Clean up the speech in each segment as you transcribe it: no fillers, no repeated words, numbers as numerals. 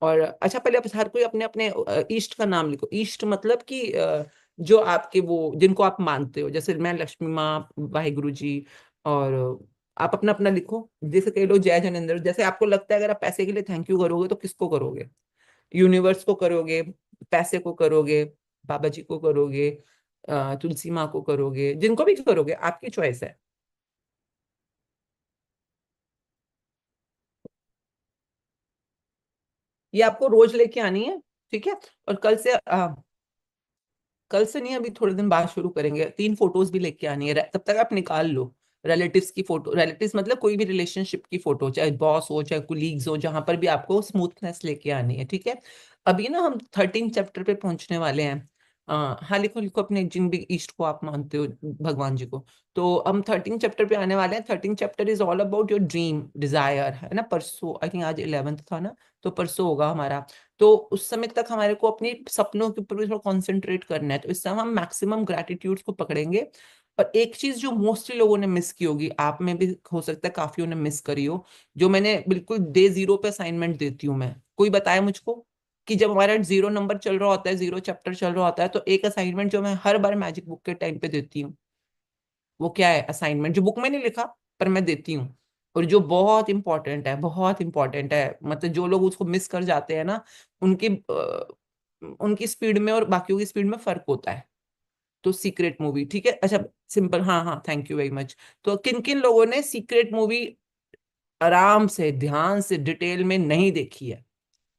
और अच्छा पहले आप हर कोई अपने अपने ईष्ट का नाम लिखो। ईष्ट मतलब कि जो आपके वो जिनको आप मानते हो, जैसे मैं लक्ष्मी माँ, वाहिगुरु जी, और आप अपना अपना लिखो। जैसे कई लोग जय जनेन्द्र, जैसे आपको लगता है अगर आप पैसे के लिए थैंक यू करोगे तो किसको करोगे? यूनिवर्स को करोगे, पैसे को करोगे, बाबा जी को करोगे, तुलसी माँ को करोगे, जिनको भी करोगे, आपकी चॉइस है। ये आपको रोज लेके आनी है, ठीक है? और कल से नहीं, अभी थोड़े दिन बाद शुरू करेंगे। 3 फोटोज भी लेके आनी है, तब तक आप निकाल लो। रिलेटिव्स की फोटो, रिलेटिव्स मतलब कोई भी रिलेशनशिप की फोटो, चाहे बॉस हो चाहे कुलीग्स हो, जहां पर भी आपको स्मूथनेस लेके आनी है, ठीक है? अभी ना हम 13 चैप्टर पे पहुंचने वाले हैं। हाँ, लिखो लिखो अपने जिन भी इष्ट को आप मानते हो, भगवान जी को। तो हम 13 चैप्टर पे आने वाले हैं। 13 chapter is all about your dream desire, है ना? परसों आई थिंक, आज 11th था ना, तो परसों होगा हमारा। तो उस समय तक हमारे को अपने सपनों के ऊपर भी थोड़ा कॉन्सेंट्रेट करना है, तो इस समय हम मैक्सिमम ग्रेटिट्यूड को पकड़ेंगे। और एक चीज जो मोस्टली लोगों ने मिस की होगी, आप में भी हो सकता है काफियों ने मिस करी हो, जो मैंने बिल्कुल डे 0 पे असाइनमेंट देती हूँ मैं, कोई बताए मुझको कि जब हमारा 0 नंबर चल रहा होता है, 0 चैप्टर चल रहा होता है, तो एक असाइनमेंट जो मैं हर बार मैजिक बुक के टाइम पे देती हूँ, वो क्या है? असाइनमेंट जो बुक में नहीं लिखा, पर मैं देती हूँ, और जो बहुत इंपॉर्टेंट है, बहुत इंपॉर्टेंट है। मतलब जो लोग उसको मिस कर जाते हैं ना, उनकी उनकी स्पीड में और बाकियों की स्पीड में फर्क होता है। तो सीक्रेट मूवी, ठीक है? अच्छा, सिंपल, हाँ हाँ, थैंक यू वेरी मच। तो किन किन लोगों ने सीक्रेट मूवी आराम से, ध्यान से, डिटेल में नहीं देखी है,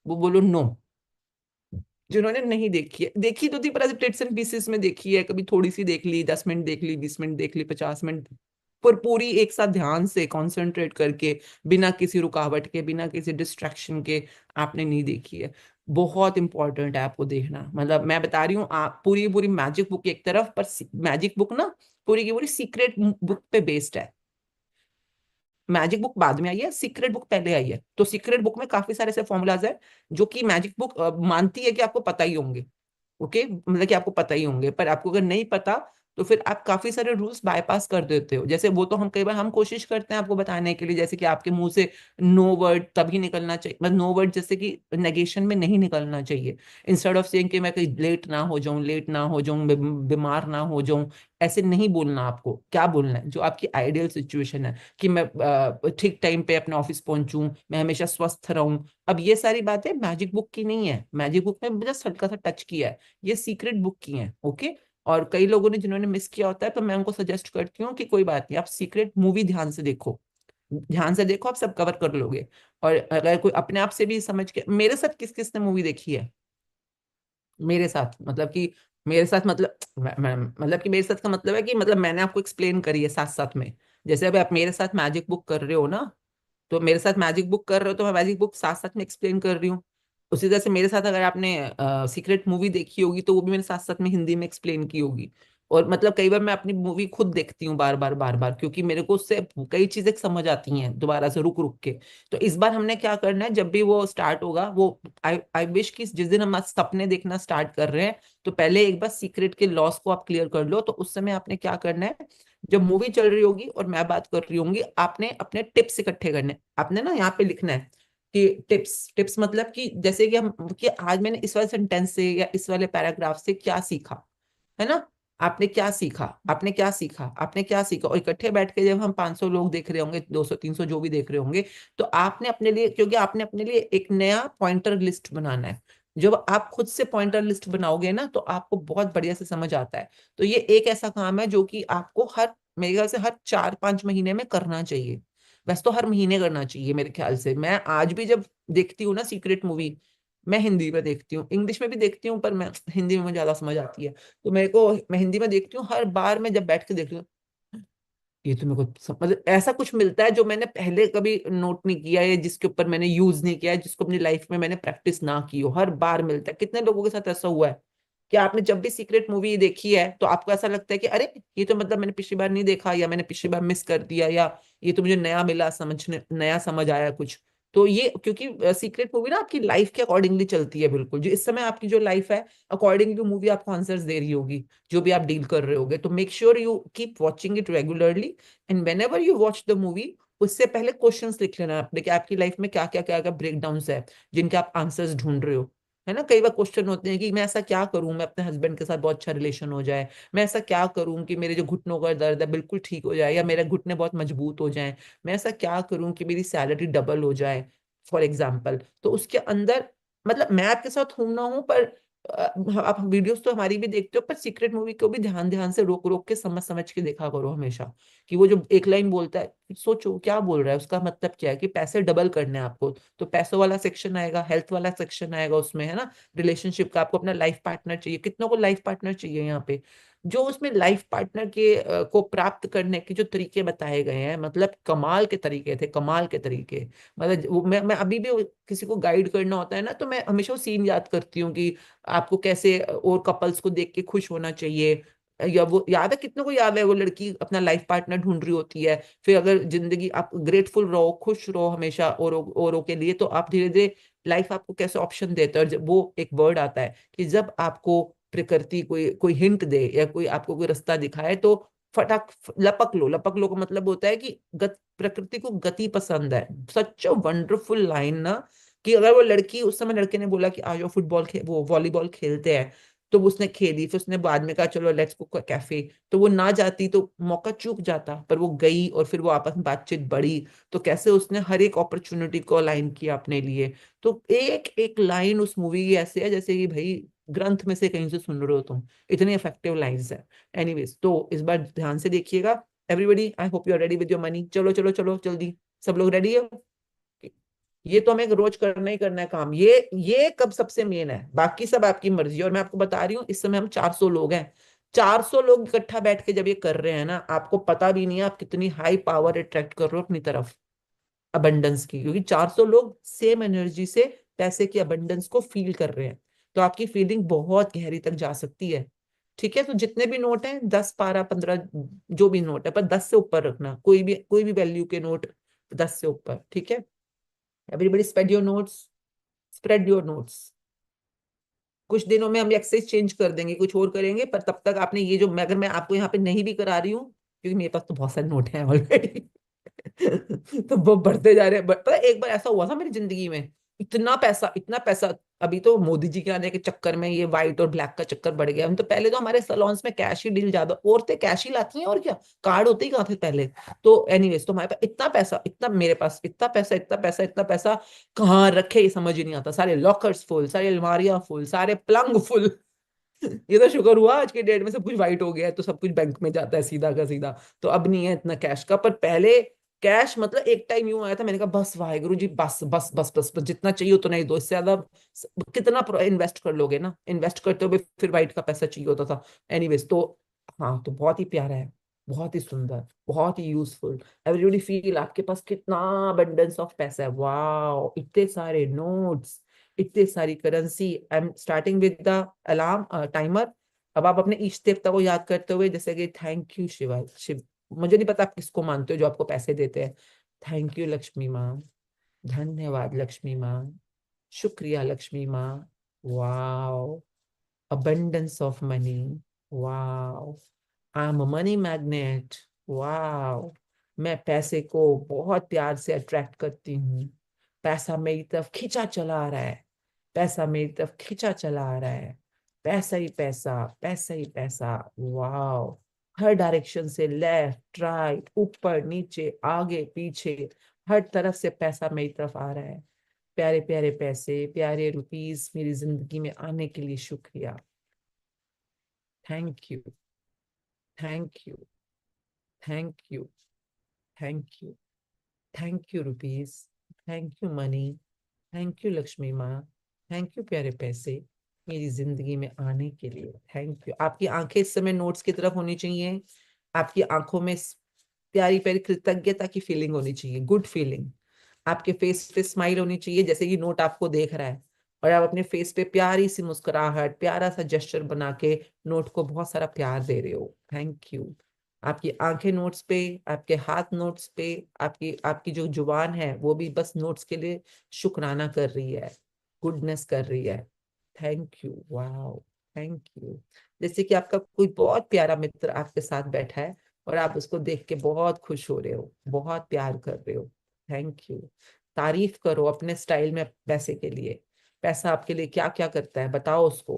वो बोलो नो। जिन्होंने नहीं देखी है, देखी तो थी पर ऐसे टिट्स एंड पीसेस में देखी है, कभी थोड़ी सी देख ली, 10 मिनट देख ली, 20 मिनट देख ली, 50 मिनट, पर पूरी एक साथ ध्यान से कंसंट्रेट करके, बिना किसी रुकावट के, बिना किसी डिस्ट्रैक्शन के आपने नहीं देखी है। बहुत इंपॉर्टेंट है आपको देखना। मतलब मैं बता रही हूँ, आप पूरी पूरी मैजिक बुक एक तरफ, पर मैजिक बुक ना पूरी की पूरी सीक्रेट बुक पे बेस्ड है। मैजिक बुक बाद में आई है, सीक्रेट बुक पहले आई है। तो सीक्रेट बुक में काफी सारे ऐसे फॉर्मूलाज है जो कि मैजिक बुक मानती है कि आपको पता ही होंगे। ओके, मतलब कि आपको पता ही होंगे, पर आपको अगर नहीं पता तो फिर आप काफी सारे रूल्स बाईपास कर देते हो। जैसे वो तो हम कई बार हम कोशिश करते हैं आपको बताने के लिए, जैसे कि आपके मुंह से नो वर्ड तभी निकलना चाहिए, मतलब नो वर्ड जैसे कि नेगेशन में नहीं निकलना चाहिए। इंस्टेड ऑफ सेइंग कि मैं कहीं लेट ना हो जाऊं, लेट ना हो जाऊं, बीमार ना हो जाऊं, ऐसे नहीं बोलना। आपको क्या बोलना है? जो आपकी आइडियल सिचुएशन है, कि मैं ठीक टाइम पे अपने ऑफिस पहुंचूं, मैं हमेशा स्वस्थ रहूं। अब ये सारी बातें मैजिक बुक की नहीं है, मैजिक बुक में जस्ट हल्का सा टच किया है, ये सीक्रेट बुक की हैं। ओके। और कई लोगों ने जिन्होंने मिस किया होता है, तो मैं उनको सजेस्ट करती हूँ कि कोई बात नहीं, आप सीक्रेट मूवी ध्यान से देखो, ध्यान से देखो, आप सब कवर कर लोगे। और अगर कोई अपने आप से भी समझ के, मेरे साथ किस किस ने मूवी देखी है? मेरे साथ मतलब कि, मेरे साथ मतलब मतलब कि मेरे साथ का मतलब है कि मतलब मैंने आपको एक्सप्लेन करी है साथ साथ में। जैसे अभी आप मेरे साथ मैजिक बुक कर रहे हो ना, तो मेरे साथ मैजिक बुक कर रहे हो तो मैं मैजिक बुक साथ साथ में एक्सप्लेन कर रही हूँ। उसी तरह से मेरे साथ अगर आपने सीक्रेट मूवी देखी होगी, तो वो भी मैंने साथ साथ में हिंदी में एक्सप्लेन की होगी। और मतलब कई बार मैं अपनी मूवी खुद देखती हूँ बार बार बार बार, क्योंकि मेरे को उससे कई चीजें समझ आती हैं दोबारा से रुक रुक के। तो इस बार हमने क्या करना है, जब भी वो स्टार्ट होगा, वो आई आई विश कि जिस दिन हम आज सपने देखना स्टार्ट कर रहे हैं, तो पहले एक बार सीक्रेट के लॉस को आप क्लियर कर लो। तो उस समय आपने क्या करना है, जब मूवी चल रही होगी और मैं बात कर रही होंगी, आपने अपने टिप्स इकट्ठे करने, आपने ना यहाँ पे लिखना है कि टिप्स, टिप्स मतलब कि जैसे कि हम, कि आज मैंने इस वाले सेंटेंस से या इस वाले पैराग्राफ से क्या सीखा, है ना? आपने क्या सीखा, आपने क्या सीखा, आपने क्या सीखा। और इकट्ठे बैठ के जब हम 500 लोग देख रहे होंगे, 200 300 जो भी देख रहे होंगे, तो आपने अपने लिए, क्योंकि आपने अपने लिए एक नया पॉइंटर लिस्ट बनाना है। जब आप खुद से पॉइंटर लिस्ट बनाओगे ना, तो आपको बहुत बढ़िया से समझ आता है। तो ये एक ऐसा काम है जो कि आपको हर, मेरे ख्याल से हर 4-5 महीने में करना चाहिए। वैसे तो हर महीने करना चाहिए मेरे ख्याल से। मैं आज भी जब देखती हूँ ना सीक्रेट मूवी, मैं हिंदी में देखती हूँ, इंग्लिश में भी देखती हूँ, पर मैं हिंदी में मुझे ज्यादा समझ आती है। तो मेरे को, मैं हिंदी में देखती हूँ, हर बार मैं जब बैठ के देखती हूँ, ये तो मेरे को मतलब ऐसा कुछ मिलता है जो मैंने पहले कभी नोट नहीं किया है, जिसके ऊपर मैंने यूज नहीं किया है, जिसको अपनी लाइफ में मैंने प्रैक्टिस ना की हो, हर बार मिलता है। कितने लोगों के साथ ऐसा हुआ है कि आपने जब भी सीक्रेट मूवी देखी है, तो आपको ऐसा लगता है कि अरे, ये तो मतलब मैंने पिछली बार नहीं देखा, या मैंने पिछली बार मिस कर दिया, या ये तो मुझे नया मिला, समझने नया समझ आया कुछ। तो ये क्योंकि सीक्रेट मूवी ना आपकी लाइफ के अकॉर्डिंगली चलती है, बिल्कुल जो इस समय आपकी जो लाइफ है, अकॉर्डिंगली मूवी आपको आंसर्स दे रही होगी, जो भी आप डील कर रहे होगे। तो make sure you keep watching it regularly, and when ever you watch the movie, उससे पहले क्वेश्चंस लिख लेना आपने कि आपकी लाइफ में क्या क्या क्या क्या ब्रेक डाउन्स है जिनके आप आंसर्स ढूंढ रहे हो। है ना, कई बार क्वेश्चन होते हैं कि मैं ऐसा क्या करूं मैं अपने हस्बैंड के साथ बहुत अच्छा रिलेशन हो जाए, मैं ऐसा क्या करूं कि मेरे जो घुटनों का दर्द है बिल्कुल ठीक हो जाए, या मेरे घुटने बहुत मजबूत हो जाएं, मैं ऐसा क्या करूं कि मेरी सैलरी डबल हो जाए, फॉर एग्जाम्पल। तो उसके अंदर मतलब मैं आपके साथ हूं ना हूं, पर आप वीडियोस तो हमारी भी देखते हो, पर सीक्रेट मूवी को भी ध्यान ध्यान से रोक रोक के समझ समझ के देखा करो हमेशा। कि वो जो एक लाइन बोलता है सोचो क्या बोल रहा है, उसका मतलब क्या है कि पैसे डबल करने हैं आपको। तो पैसों वाला सेक्शन आएगा, हेल्थ वाला सेक्शन आएगा उसमें, है ना, रिलेशनशिप का, आपको अपना लाइफ पार्टनर चाहिए, कितनों को लाइफ पार्टनर चाहिए यहाँ पे। जो उसमें लाइफ पार्टनर के को प्राप्त करने के जो तरीके बताए गए हैं, मतलब कमाल के तरीके थे, कमाल के तरीके। मतलब मैं अभी भी किसी को गाइड करना होता है ना, तो मैं हमेशा वो सीन याद करती हूँ कि आपको कैसे और कपल्स को देख के खुश होना चाहिए। या वो याद है, कितनों को याद है वो लड़की अपना लाइफ पार्टनर ढूंढ रही होती है, फिर अगर जिंदगी आप ग्रेटफुल रहो, खुश रहो हमेशा औरों के लिए, तो आप धीरे धीरे लाइफ आपको कैसे ऑप्शन देता है। और जब वो एक वर्ड आता है कि जब आपको प्रकृति कोई कोई हिंट दे या कोई आपको कोई रास्ता दिखाए, तो फटाक लपक लो। लपक लो का मतलब होता है कि प्रकृति को गति पसंद है। सच वंडरफुल लाइन ना, कि अगर वो लड़की, उस समय लड़के ने बोला कि आज वो वो वॉलीबॉल खेलते हैं, तो उसने खेली, फिर उसने बाद में कहा चलो लेट्स गो कैफे, तो वो ना जाती तो मौका चूक जाता, पर वो गई और फिर वो आपस में बातचीत बढ़ी। तो कैसे उसने हर एक अपॉर्चुनिटी को अलाइन किया अपने लिए। तो एक एक लाइन उस मूवी की ऐसे है जैसे कि भाई ग्रंथ में से कहीं से सुन रहे हो तुम, इतनी इफेक्टिव लाइंस है। एनीवेज, तो इस बार ध्यान से देखिएगा। Everybody, I hope you are ready with your money. चलो चलो चलो जल्दी, सब लोग रेडी है? ये तो हमें रोज करना ही करना है काम, ये कब सबसे मेन है, बाकी सब आपकी मर्जी है। और मैं आपको बता रही हूँ, इस समय हम 400 लोग हैं। 400 लोग इकट्ठा बैठ के जब ये कर रहे हैं ना, आपको पता भी नहीं है आप कितनी हाई पावर अट्रैक्ट कर रहे हो अपनी तरफ, अबंडेंस की, क्योंकि 400 लोग सेम एनर्जी से पैसे की अबंडेंस को फील कर रहे हैं। तो आपकी फीलिंग बहुत गहरी तक जा सकती है। ठीक है, तो जितने भी नोट हैं, 10 12 15, जो भी नोट है, पर 10 से ऊपर रखना, कोई भी वैल्यू के नोट 10 से ऊपर। ठीक है, everybody spread your notes, spread your notes. कुछ दिनों में हम एक्सरसाइज चेंज कर देंगे, कुछ और करेंगे, पर तब तक आपने ये जो अगर मैं आपको यहाँ पे नहीं भी करा रही हूँ, क्योंकि मेरे पास तो बहुत सारे नोट हैं ऑलरेडी तो वो बढ़ते जा रहे हैं। पता है, एक बार ऐसा हुआ था मेरी जिंदगी में, इतना पैसा, इतना पैसा। अभी तो मोदी जी के आने के चक्कर में ये व्हाइट और ब्लैक का चक्कर बढ़ गया। हम तो पहले तो हमारे सलोन्स में कैश ही डील ज्यादा, औरतें कैश ही लाती हैं, और क्या, कार्ड होते ही कहाँ थे पहले। तो एनीवेज, तो हमारे पास इतना पैसा, इतना मेरे पास इतना पैसा, इतना पैसा, इतना पैसा कहाँ रखे ये समझ ही नहीं आता। सारे लॉकर्स फुल, सारी अलमारियां फुल, सारे पलंग फुल ये तो शुक्र हुआ आज के डेट में सब कुछ वाइट हो गया है, तो सब कुछ बैंक में जाता है सीधा का सीधा। तो अब नहीं है इतना कैश का, पर पहले कैश मतलब एक टाइम यूं आया था, मैंने कहा बस वाहेगुरु जी, बस बस बस बस, बस जितना चाहिए उतना ही दो, इससे ज्यादा कितना इन्वेस्ट कर लोगे ना, इन्वेस्ट करते हुए फिर वाइट का पैसा चाहिए होता था। एनीवेज, तो हाँ, तो बहुत ही प्यारा है, बहुत ही सुंदर, बहुत ही यूजफुल। एवरीबॉडी फील आपके पास कितना अबंडेंस ऑफ पैसा है। वाओ, इतने सारे नोट्स, इतनी सारी currency. I am starting with the alarm timer. अब आप अपने इष्ट देवता को याद करते हुए, जैसे कि थैंक यू शिवा शिव, मुझे नहीं पता आप किसको मानते हो जो आपको पैसे देते हैं। थैंक यू लक्ष्मी माँ, धन्यवाद लक्ष्मी माँ, शुक्रिया लक्ष्मी माँ। Wow, abundance of money, wow, I'm a money magnet, wow, मैं पैसे को बहुत प्यार से अट्रैक्ट करती हूँ। पैसा मेरी तरफ खींचा चला आ रहा है, पैसा मेरी तरफ खींचा चला आ रहा है, पैसा ही पैसा, पैसा ही पैसा। वाओ, हर डायरेक्शन से, लेफ्ट राइट ऊपर नीचे आगे पीछे, हर तरफ से पैसा मेरी तरफ आ रहा है। प्यारे प्यारे पैसे, प्यारे रुपीस मेरी जिंदगी में आने के लिए शुक्रिया। Thank you, thank you, thank you, thank you, thank you rupees, thank you money, thank you Lakshmi माँ, थैंक यू प्यारे पैसे मेरी जिंदगी में आने के लिए। Thank you. आपकी आंखें इस समय नोट्स की तरफ होनी चाहिए। आपकी आंखों में प्यारी प्यारी कृतज्ञता की फीलिंग होनी चाहिए, गुड फीलिंग। आपके फेस पे स्माइल होनी चाहिए, जैसे कि नोट आपको देख रहा है, और आप अपने फेस पे प्यारी सी मुस्कुराहट, प्यारा सा जेस्चर बना के नोट को बहुत सारा प्यार दे रहे हो। Thank you. आपकी आंखें नोट्स पे, आपके हाथ नोट्स पे, आपकी आपकी जो जुबान है वो भी बस नोट्स के लिए शुक्राना कर रही है, गुडनेस कर रही है। Thank you, wow, thank you. जैसे कि आपका कोई बहुत प्यारा मित्र आपके साथ बैठा है, और आप उसको देख के बहुत खुश हो रहे हो, बहुत प्यार कर रहे हो। Thank you. तारीफ करो अपने स्टाइल में पैसे के लिए। पैसा आपके लिए क्या क्या करता है बताओ उसको।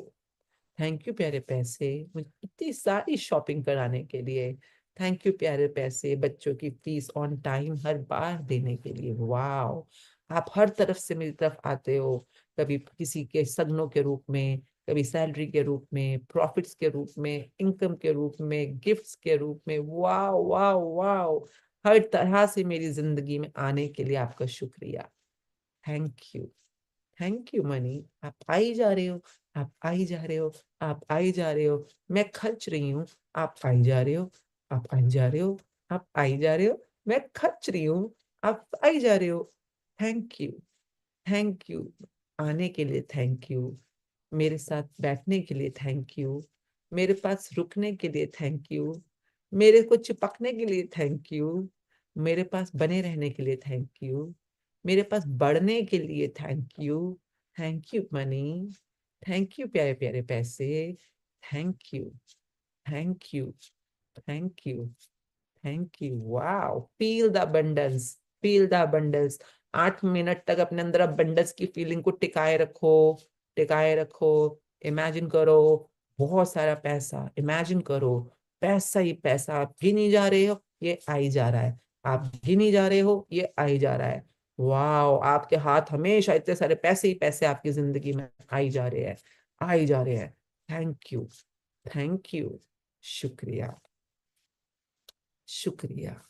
थैंक यू प्यारे पैसे, मुझे इतनी सारी शॉपिंग कराने के लिए। थैंक यू प्यारे पैसे, बच्चों की फीस ऑन टाइम हर बार देने के लिए। वाह, आप हर तरफ से मेरी तरफ आते हो, कभी किसी के सगनों के रूप में, कभी सैलरी के रूप में, प्रॉफिट्स के रूप में, इनकम के रूप में, गिफ्ट्स के रूप में। वाह वाह वाह, हर तरह से मेरी जिंदगी में आने के लिए आपका शुक्रिया। Thank you. Thank you money. आप आई जा रहे हो, आप आई जा रहे हो, आप आई जा रहे हो। मैं खर्च रही हूँ, आप आई जा रहे हो, आप आई जा रहे हो, आप आई जा रहे हो। मैं खर्च रही हूँ, आप आई जा रहे हो। Thank you. Thank you. आने के लिए थैंक यू। मेरे साथ बैठने के लिए थैंक यू। मेरे पास रुकने के लिए थैंक यू। मेरे को चिपकने के लिए थैंक यू। मेरे पास बने रहने के लिए थैंक यू। मेरे पास बढ़ने के लिए thank you. Thank you money. Thank you प्यारे प्यारे पैसे। Thank you. Thank you. Thank you. Thank you. Wow, feel the abundance. Feel the abundance. 8 minute तक अपने अंदर अबंडेंस की फीलिंग को टिकाए रखो। टिकाए रखो। इमेजिन करो बहुत सारा पैसा, इमेजिन करो पैसा ही पैसा। आप गिनी जा रहे हो, ये आई जा रहा है। आप गिनी जा रहे हो, ये आई जा रहा है। वाओ, आपके हाथ हमेशा इतने सारे पैसे ही पैसे आपकी जिंदगी में आई जा रहे हैं, आई जा रहे हैं। Thank you. Thank you. शुक्रिया। शुक्रिया।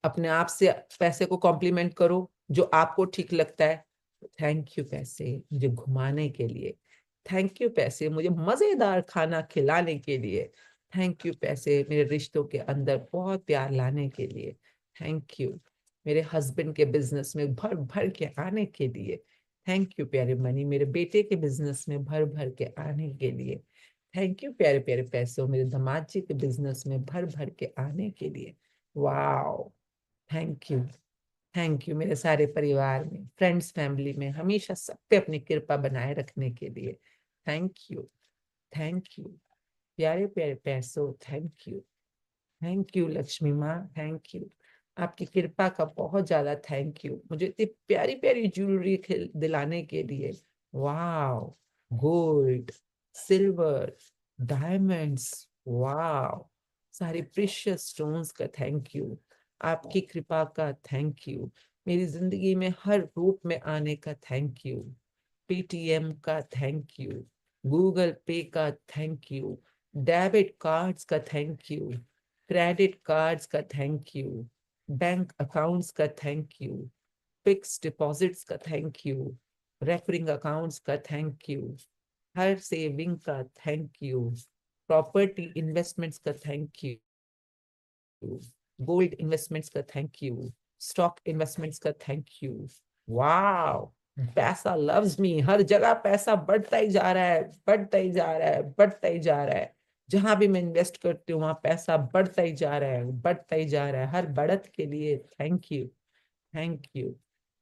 अपने आप से पैसे को कॉम्प्लीमेंट करो जो आपको ठीक लगता है। थैंक यू पैसे मुझे घुमाने के लिए। थैंक यू पैसे मुझे मजेदार खाना खिलाने के लिए। थैंक यू पैसे मेरे रिश्तों के अंदर बहुत प्यार लाने के लिए। थैंक यू मेरे हस्बैंड के बिजनेस में भर भर के आने के लिए। थैंक यू प्यारे मनी मेरे बेटे के बिजनेस में भर भर के आने के लिए। थैंक यू प्यारे प्यारे पैसों मेरे दामाद जी के बिजनेस में भर भर के आने के लिए। Wow. Thank you. Thank you मेरे सारे परिवार में, फ्रेंड्स, फैमिली में हमेशा सब पे अपनी कृपा बनाए रखने के लिए। Thank you. थैंक यू प्यारे प्यारे पैसों। Thank you. Thank you Lakshmi माँ। थैंक यू आपकी कृपा का बहुत ज्यादा थैंक यू मुझे इतनी प्यारी प्यारी ज्वेलरी दिलाने के लिए। Wow, gold, silver, diamonds. Wow, सारी प्रीशियस स्टोन्स का थैंक यू। आपकी कृपा का थैंक यू। मेरी जिंदगी में हर रूप में आने का थैंक यू। पेटीएम का थैंक यू। गूगल पे का थैंक यू। डेबिट कार्ड्स का थैंक यू। क्रेडिट कार्ड्स का थैंक यू। बैंक अकाउंट्स का थैंक यू। फिक्स डिपॉजिट्स का थैंक यू। रेकरिंग अकाउंट्स का थैंक यू। हर सेविंग का थैंक यू। प्रॉपर्टी इन्वेस्टमेंट्स का thank you. Gold investments का thank you. Stock investments का thank you. Wow, पैसा loves me. हर जगह पैसा बढ़ता ही जा रहा है, बढ़ता ही जा रहा है, बढ़ता ही जा रहा है। जहां भी मैं इन्वेस्ट करती हूँ वहां पैसा बढ़ता ही जा रहा है, बढ़ता ही जा रहा है। हर बढ़त के लिए थैंक यू। Thank you.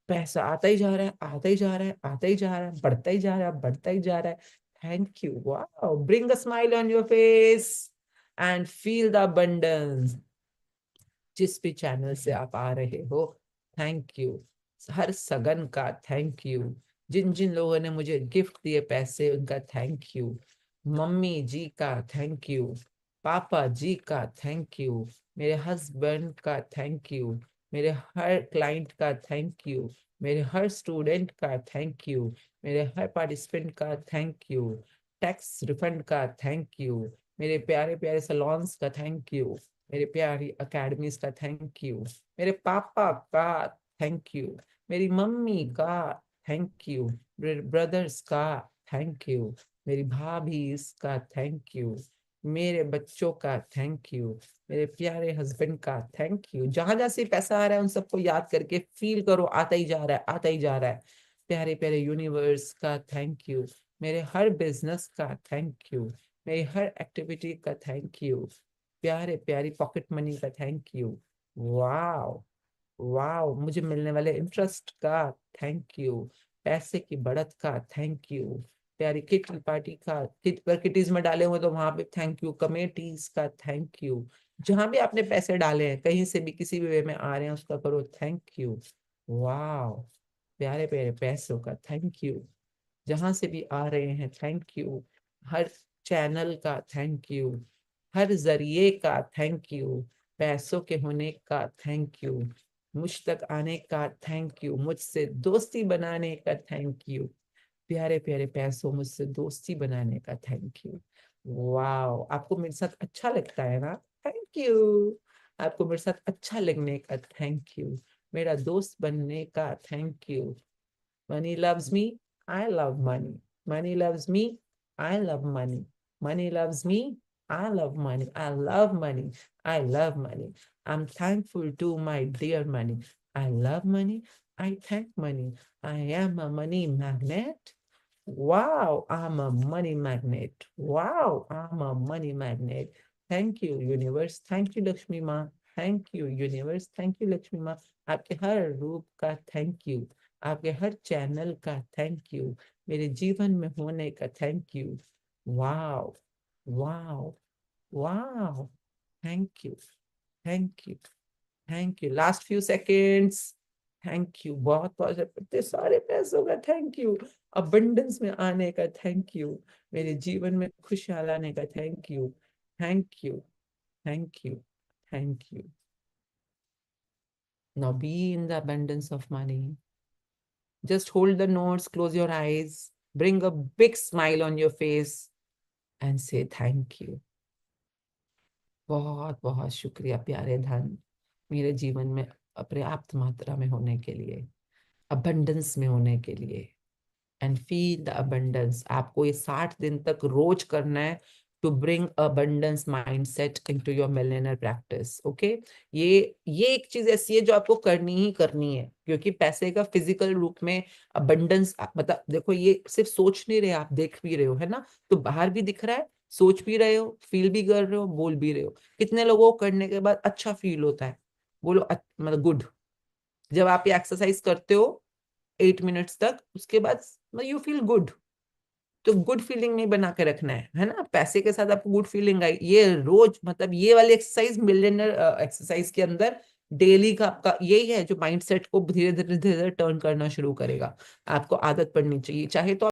पैसा आता ही जा रहा है, आता ही जा रहा है, आता ही जा रहा है, बढ़ता ही जा रहा है, बढ़ता ही जा रहा है। Thank you. Wow, bring a smile on your face and feel the abundance। जिस भी चैनल से आप आ रहे हो, थैंक यू। हर सगन का थैंक यू। जिन जिन लोगों ने मुझे गिफ्ट दिए पैसे उनका थैंक यू। मम्मी जी का थैंक यू। पापा जी का थैंक यू। मेरे हस्बैंड का थैंक यू। मेरे हर क्लाइंट का थैंक यू। मेरे हर स्टूडेंट का थैंक यू। मेरे हर पार्टिसिपेंट का थैंक यू। टैक्स रिफंड का थैंक यू। मेरे प्यारे प्यारे सलोन्स का थैंक यू। मेरे प्यारी अकेडमीज का थैंक यू। मेरे पापा का थैंक यू। मेरी मम्मी का थैंक यू। मेरे ब्रदर्स का थैंक यू। मेरी भाभी का थैंक यू। मेरे बच्चों का थैंक यू। मेरे प्यारे हस्बैंड का थैंक यू। जहां जहां से पैसा आ रहा है उन सबको याद करके फील करो, आता ही जा रहा है, आता ही जा रहा है। प्यारे प्यारे यूनिवर्स का थैंक यू। मेरे हर बिजनेस का थैंक यू। मेरी हर एक्टिविटी का थैंक यू। प्यारे प्यारी पॉकेट मनी का थैंक यू। वाओ। वाओ, मुझे मिलने वाले इंटरेस्ट का थैंक यू। पैसे की बढ़त का थैंक यू। प्यारी किटी पार्टी का, किट पर किटीज में डाले हुए तो वहां पे थैंक यू। कमेटीज का थैंक यू। जहां भी आपने पैसे डाले हैं, कहीं से भी किसी भी वे में आ रहे हैं, उसका करो थैंक यू। वाह, प्यारे प्यारे पैसों का थैंक यू। जहां से भी आ रहे हैं थैंक यू। हर चैनल का थैंक यू। हर जरिए का थैंक यू। पैसों के होने का थैंक यू। मुझ तक आने का थैंक यू। मुझसे दोस्ती बनाने का थैंक यू। प्यारे प्यारे पैसों, मुझसे दोस्ती बनाने का थैंक यू। वाह, आपको मेरे साथ अच्छा लगता है ना? Thank you. आपको मेरे साथ अच्छा लगने का थैंक यू। मेरा दोस्त बनने का thank you. Money loves me. I love money. Money loves me. I love money. Money loves me. I love money. I love money. I love money. I'm thankful to my dear money. I love money. I thank money. I am a money magnet. Wow, I'm a money magnet. Wow, I'm a money magnet. Thank you, universe. Thank you, Lakshmi Ma. Thank you, universe. Thank you, Lakshmi Ma. आपके हर रूप का thank you. आपके हर channel का thank you. मेरे जीवन में होने का thank you. Wow, wow, wow. Thank you, thank you, thank you. Last few seconds. Thank you, बहुत बहुत इतने सारे पैसों का थैंक यू। अबंडेंस में आने का थैंक यू। मेरे जीवन में खुशहाल आने का thank you. Thank you, thank you, thank you. Now be in the abundance of money. Just hold the notes, close your eyes, bring a big smile on your face and say thank you. बहुत बहुत शुक्रिया प्यारे धन, मेरे जीवन में पर्याप्त मात्रा में होने के लिए, अबंडेंस में होने के लिए। And feel the abundance. आपको ये 60 दिन तक रोज करना है to bring abundance mindset into your millionaire practice. Okay, ये एक चीज ऐसी है जो आपको करनी ही करनी है, क्योंकि पैसे का फिजिकल रूप में अबंडेंस, मतलब देखो, ये सिर्फ सोच नहीं रहे, आप देख भी रहे हो, है ना? तो बाहर भी दिख रहा है, सोच भी रहे हो, फील भी कर रहे हो, बोल भी रहे हो। कितने लोगों को करने के बाद अच्छा फील होता है? बोलो मतलब गुड। जब आप ये एक्सरसाइज करते हो 8 मिनट्स तक, उसके बाद यू फील गुड। तो गुड फीलिंग नहीं बना के रखना है ना? पैसे के साथ आपको गुड फीलिंग आई, ये रोज, मतलब ये वाली एक्सरसाइज मिलियनर एक्सरसाइज के अंदर डेली का आपका यही है, जो माइंडसेट को धीरे धीरे धीरे धीरे टर्न करना शुरू करेगा। आपको आदत पड़नी चाहिए, चाहे तो